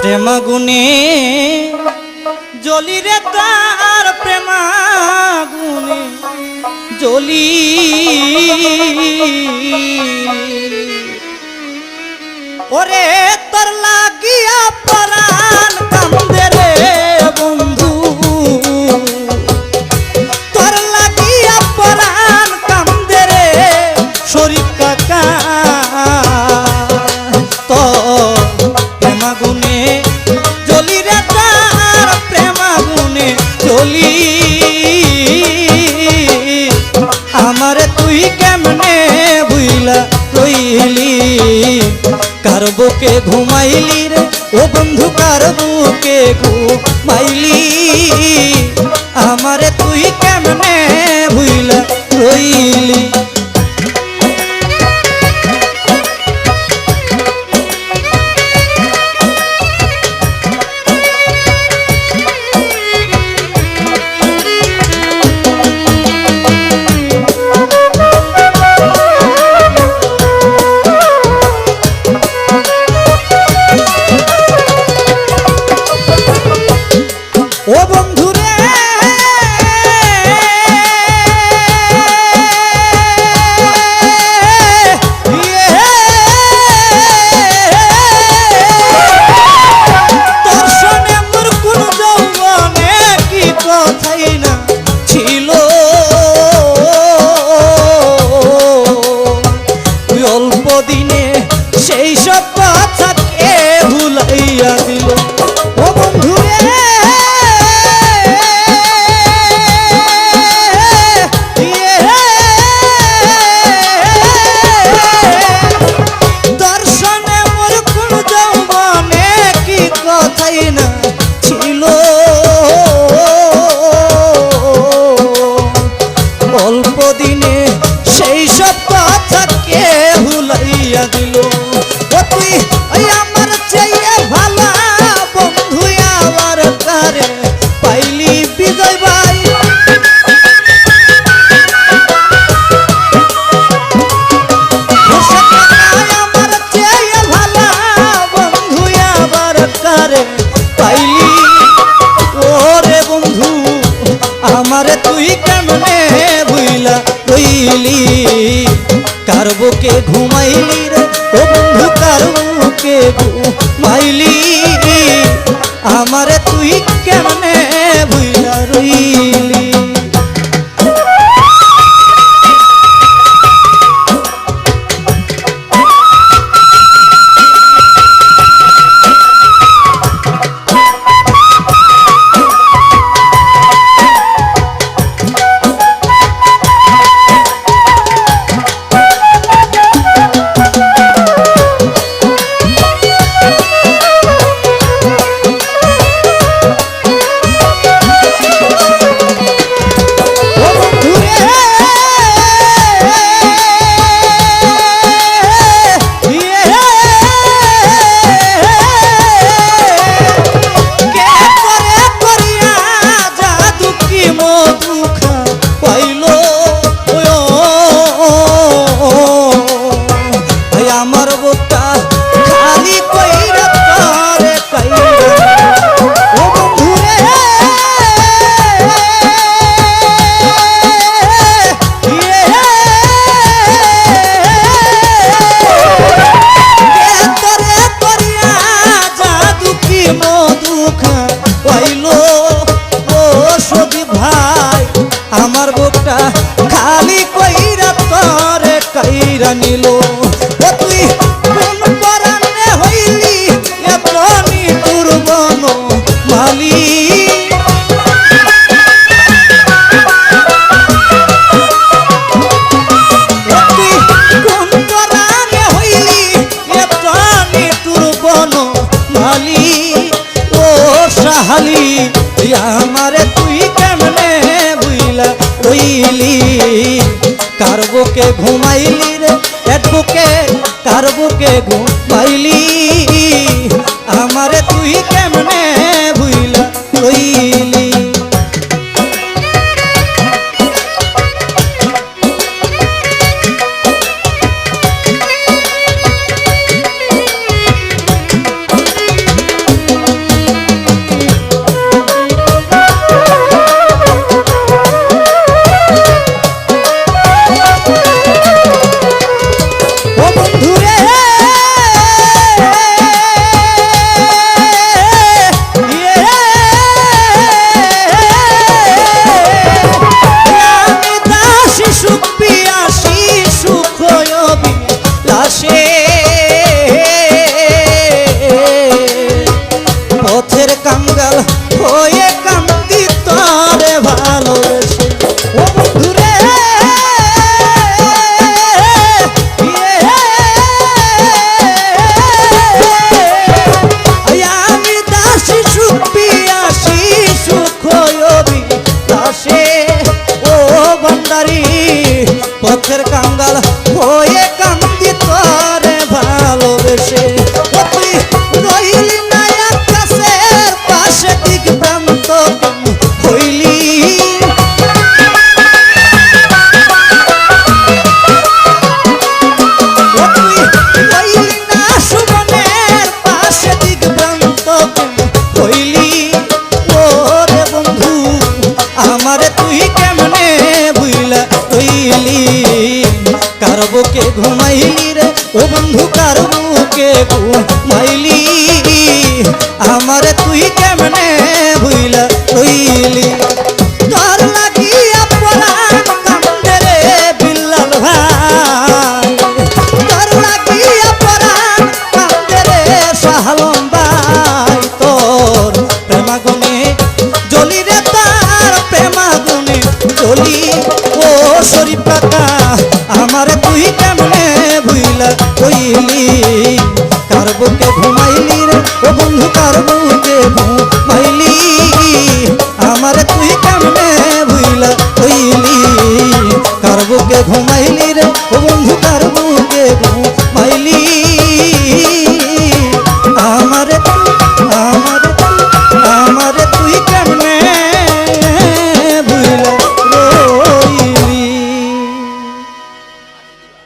প্রেমাগুনে জ্বলি রে তার প্রেমাগুনে জ্বলি ওরে তোর লাগিয়া পরাণ কান্দে রে বন্ধু তোর লাগিয়া পরাণ কান্দে রে শরীফ কাকা তো প্রেমাগুনে জ্বলি রে তার প্রেমাগুনে জ্বলি আমারে তুই কেমনে ভুইলা রইলি কার বুকে ঘুমাইলি রে ও বন্ধু কার বুকে ঘুমাইলি আমারে তুই কেমনে ভুইলা রইলি ও বন্ধু রে তোর সনে মোর কোন যৌবনে কি কথাই না ছিল তুই অল্প দিনে সেই সব কথা কে ভুলাইয়া দিল ও বন্ধু রে না ছিল অল্প দিনে সেই সব কথা কে ভুলাইয়া দিল তুই আমার চাইয়ে ভালো বন্ধু আবার কারে পাইলি বিজয় ভাই আমার চাইয়ে ভালো বন্ধু আবার কারে পাইলি ওরে বন্ধু আমারে তুই কেমনে ভুইলা রইলি কার বুকে ঘুমাইলি রে ও বন্ধু কার বুকে ঘুমাইলি আমারে তুই কেমনে ভুইলা রইলি আমার বুকটা খালি কইরা করে কইরা ও বন্ধু রে তোরে করিয়া জাদু কি মধু খাইলো ও সবি ভাই আমার বুকটা খালি কইরা করে কইরা নিল তুই কোন পরাণে হইলি এতনি দুর্বন মালি তুই কোন পরাণে হইলি এতনি দুর্বন মালি ও সাহালি আমারে তুই কেমনে ভুইলা রইলি কার বুকে ঘুমাইলি রে এক বুকে কার বুকে ঘুমাইলি আমারে তুই কেমনে ভুইলা রইলি ঘুমাইলি রে ও বন্ধু কার বুকে ঘুমাইলি আমারে তুই কেমনে ভুইলা রইলি তোর লাগিয়া পরাণ কান্দে রে বিল্লাল ভাই তোর লাগিয়া পরাণ কান্দে রে শাহলম ভাই তোর প্রেমাগুনে জ্বলি রে তার প্রেমাগুনে জ্বলি ও শরীফ কাকা আমারে তুই কেমনে ভুইলা কইলি কার বুকে ঘুমাইলি রে ও বন্ধু কার বুকে ঘুমাইলি আমারে তুই